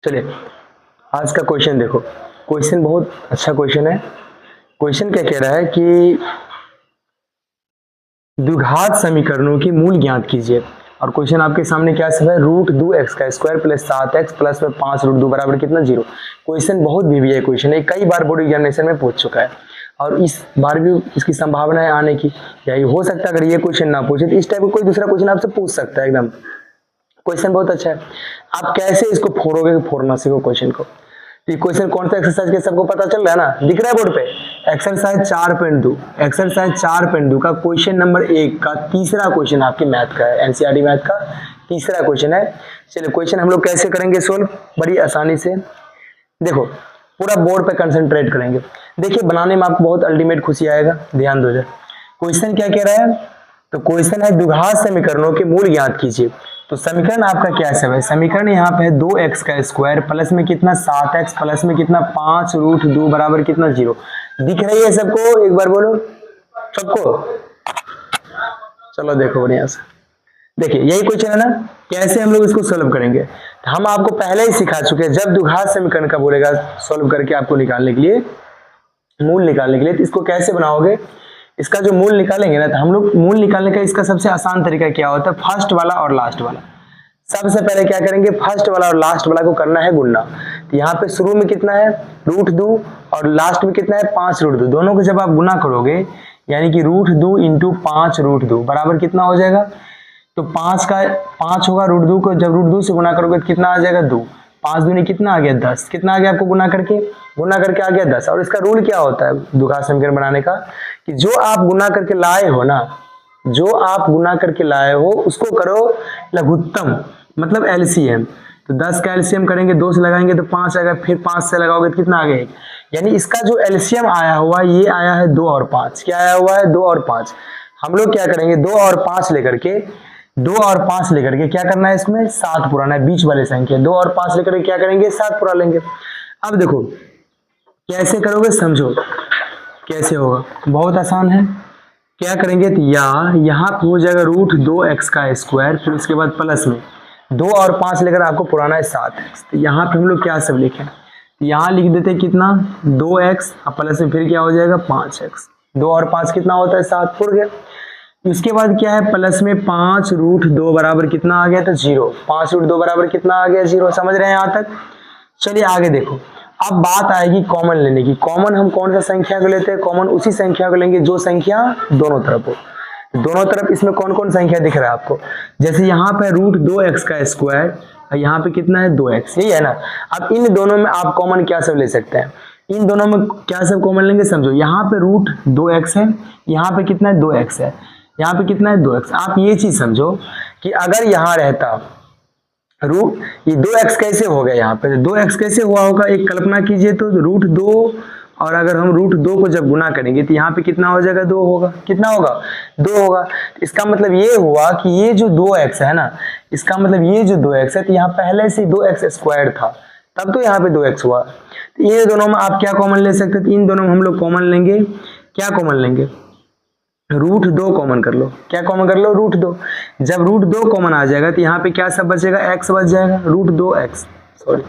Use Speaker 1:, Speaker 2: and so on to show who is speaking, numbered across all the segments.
Speaker 1: चलिए आज का क्वेश्चन देखो। क्वेश्चन बहुत अच्छा क्वेश्चन है। क्वेश्चन क्या कह रहा है कि द्विघात समीकरणों की मूल ज्ञात कीजिए। और क्वेश्चन आपके सामने क्या सब है, √2x का स्क्वायर प्लस 7x प्लस में 5√2 बराबर कितना 0। क्वेश्चन बहुत वीवीआई क्वेश्चन है, कई बार बोर्ड एग्जामिनेशन में पूछ चुका है और इस बार भी इसकी संभावना है आने की। यही हो सकता है अगर ये क्वेश्चन ना पूछे तो इस टाइप का कोई दूसरा क्वेश्चन आपसे पूछ सकता है। एकदम क्वेश्चन बहुत अच्छा है। आप कैसे इसको फोड़ोगे, फोड़ना सीखो क्वेश्चन को। ये क्वेश्चन कौन सा एक्सरसाइज के सबको पता चल रहा है ना, दिख रहा है बोर्ड पे। एक्सरसाइज 4.2, एक्सरसाइज 4.2 का क्वेश्चन नंबर 1 का तीसरा क्वेश्चन आपके मैथ का है, एनसीईआरटी मैथ का तीसरा क्वेश्चन है। चलिए क्वेश्चन हम लोग कैसे करेंगे सोल्व, बड़ी आसानी से। देखो पूरा बोर्ड पे कंसंट्रेट करेंगे। देखिए बनाने में आपको बहुत अल्टीमेट खुशी आएगा, ध्यान दो। क्वेश्चन क्या कह रहा है, तो क्वेश्चन है द्विघात समीकरणों के मूल ज्ञात कीजिए। तो समीकरण आपका क्या सब है, समीकरण यहाँ पे है 2x का स्क्वायर प्लस में कितना 7x प्लस में कितना 5√2 बराबर कितना 0। दिख रही है सबको, एक बार बोलो सबको। चलो देखो बढ़िया से, देखिए यही क्वेश्चन है ना। कैसे हम लोग इसको सोल्व करेंगे, हम आपको पहले ही सिखा चुके हैं। जब द्विघात समीकरण का बोलेगा सोल्व करके आपको निकालने के लिए, मूल निकालने के लिए, तो इसको कैसे बनाओगे। इसका जो मूल निकालेंगे ना, तो हम लोग मूल निकालने का इसका सबसे आसान तरीका क्या होता है, फर्स्ट वाला और लास्ट वाला। सबसे पहले क्या करेंगे, फर्स्ट वाला और लास्ट वाला को करना है गुणा। तो यहाँ पे शुरू में कितना है √2 और लास्ट में कितना है 5√2। दोनों को जब आप गुना करोगे यानी कि √2 इंटू 5√2 बराबर कितना हो जाएगा, तो 5 होगा। √2 को जब √2 से गुना करोगे तो कितना आ जाएगा 2। 5 दूनी कितना आ गया 10, कितना आ गया आपको गुना करके आ गया 10। और इसका रूल क्या होता है द्विघात समीकरण बनाने का, कि जो आप गुना करके लाए हो ना, जो आप गुना करके लाए हो उसको करो लघुत्तम, मतलब एलसीएम। तो 10 का एलसीएम करेंगे, 2 से लगाएंगे तो 5 आएगा, फिर 5 से लगाओगे तो कितना आ गया 1। यानी इसका जो एलसीएम आया हुआ ये आया है 2 और 5। क्या आया हुआ है 2 और 5। हम लोग क्या करेंगे 2 और 5 लेकर के, 2 और 5 लेकर के क्या करना है, इसमें 7 पुराना है, बीच वाले संख्या। 2 और 5 लेकर के क्या करेंगे 7 पुरा लेंगे। अब देखो कैसे करोगे, समझो कैसे होगा, बहुत आसान है। क्या करेंगे, तो यहाँ पे हो जाएगा √2x का स्क्वायर, फिर उसके बाद प्लस में 2 और 5 लेकर आपको पुराना है 7x। तो यहाँ पे हम लोग क्या सब लिखें, यहाँ लिख देते कितना 2x और प्लस में फिर क्या हो जाएगा 5x। 2 और 5 कितना होता है 7, पुर गया। उसके बाद क्या है प्लस में 5√2 बराबर कितना आ गया, तो 0। 5√2 बराबर कितना आ गया 0। समझ रहे हैं यहाँ तक। चलिए आगे देखो, अब बात आएगी कॉमन लेने की। कॉमन हम कौन सा संख्या को लेते हैं, कॉमन उसी संख्या को लेंगे जो संख्या दोनों तरफ हो। दोनों तरफ इसमें कौन कौन संख्या दिख रहा है आपको, जैसे यहाँ पे √2x का स्क्वायर और यहाँ पे कितना है 2x, यही है ना। अब इन दोनों में आप कॉमन क्या सब ले सकते हैं, इन दोनों में क्या सब कॉमन लेंगे, समझो यहाँ पे √2x है, यहाँ पे कितना है 2x है, यहाँ पे कितना है 2x। आप ये चीज समझो कि अगर यहाँ रहता ये 2x कैसे हो गया, यहाँ पे 2x कैसे हुआ होगा, एक कल्पना कीजिए तो √2 और अगर हम √2 को जब गुना करेंगे तो यहाँ पे कितना हो जाएगा 2 होगा, कितना होगा 2 होगा। इसका मतलब ये हुआ कि ये जो 2x है ना, इसका मतलब ये जो 2x है, तो यहाँ पहले से 2x स्क्वायर था, तब तो यहाँ पे 2x हुआ। तो ये दोनों में आप क्या कॉमन ले सकते थे, इन दोनों में हम लोग कॉमन लेंगे, क्या कॉमन लेंगे √2 कॉमन कर लो। क्या कॉमन कर लो √2। जब √2 कॉमन आ जाएगा तो यहाँ पे क्या सब बचेगा, x बच जाएगा, √2x, सॉरी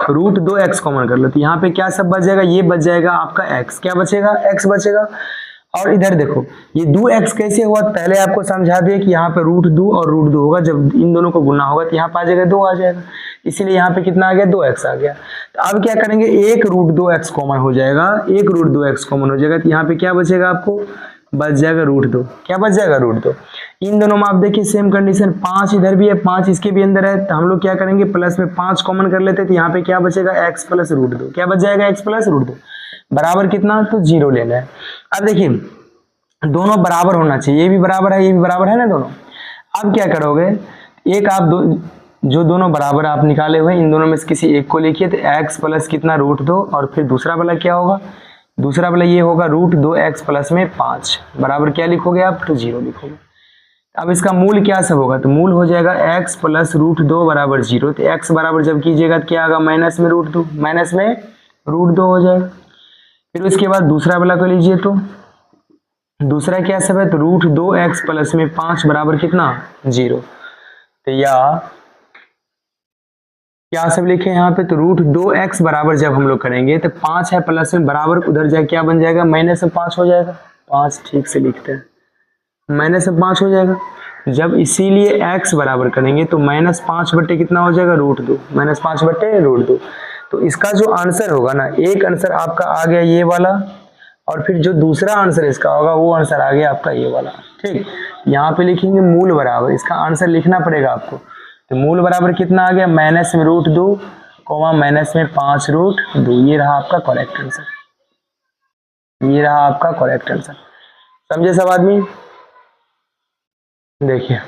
Speaker 1: √2x कॉमन कर लो। तो यहाँ पे क्या सब बच जाएगा, ये बच जाएगा आपका x, क्या बचेगा x बचेगा। और इधर देखो ये 2x कैसे हुआ, पहले आपको समझा दिए कि यहाँ पे √2 और √2 होगा, जब इन दोनों को गुना होगा तो यहाँ पे आ जाएगा 2 आ जाएगा, इसीलिए यहाँ पे कितना आ गया 2x आ गया। तो अब क्या करेंगे, एक √2x कॉमन हो जाएगा, एक √2x कॉमन हो जाएगा, तो यहाँ पे क्या बचेगा आपको, बच जाएगा √2। क्या बच जाएगा √2। इन दोनों में आप देखिए सेम कंडीशन, 5 इधर भी है 5 इसके भी अंदर है, तो हम लोग क्या करेंगे प्लस में 5 कॉमन कर लेते हैं, तो यहाँ पे क्या बचेगा x प्लस √2। क्या बच जाएगा x प्लस √2 बराबर कितना, तो 0 लेना है। अब देखिए दोनों बराबर होना चाहिए, ये भी बराबर है ये भी बराबर है ना दोनों। अब क्या करोगे, एक आप जो दोनों बराबर आप निकाले हुए इन दोनों में से किसी एक को लिखिए, तो x प्लस कितना √2 और फिर दूसरा वाला क्या होगा, दूसरा वाला ये होगा √2x प्लस में 5 बराबर क्या लिखोगे आप, तो 0 लिखोगे। अब इसका मूल क्या सब होगा, तो मूल हो जाएगा x प्लस √2 बराबर 0। तो x बराबर जब कीजिएगा तो क्या आएगा माइनस में √2, माइनस में √2 हो जाएगा। फिर उसके बाद दूसरा वाला को लीजिए, तो दूसरा क्या सब है, तो √2x प्लस में 5 बराबर कितना 0। तो या क्या सब लिखे यहाँ पे, तो रूट 2x बराबर जब हम लोग करेंगे तो 5 है प्लस में बराबर उधर जाए क्या बन जाएगा, -5 हो जाएगा। 5 ठीक से लिखते हैं, -5 हो जाएगा। जब इसीलिए x बराबर करेंगे तो -5 बटे कितना हो जाएगा, √2, -5 बटे √2। तो इसका जो आंसर होगा ना, एक आंसर आपका आ गया ये वाला, और फिर जो दूसरा आंसर इसका होगा वो आंसर आ गया आपका ये वाला। ठीक, यहाँ पे लिखेंगे मूल बराबर, इसका आंसर लिखना पड़ेगा आपको। तो मूल बराबर कितना आ गया, माइनस में √2 कोमा माइनस में 5√2। ये रहा आपका करेक्ट आंसर, ये रहा आपका करेक्ट आंसर। समझे सब आदमी? देखिए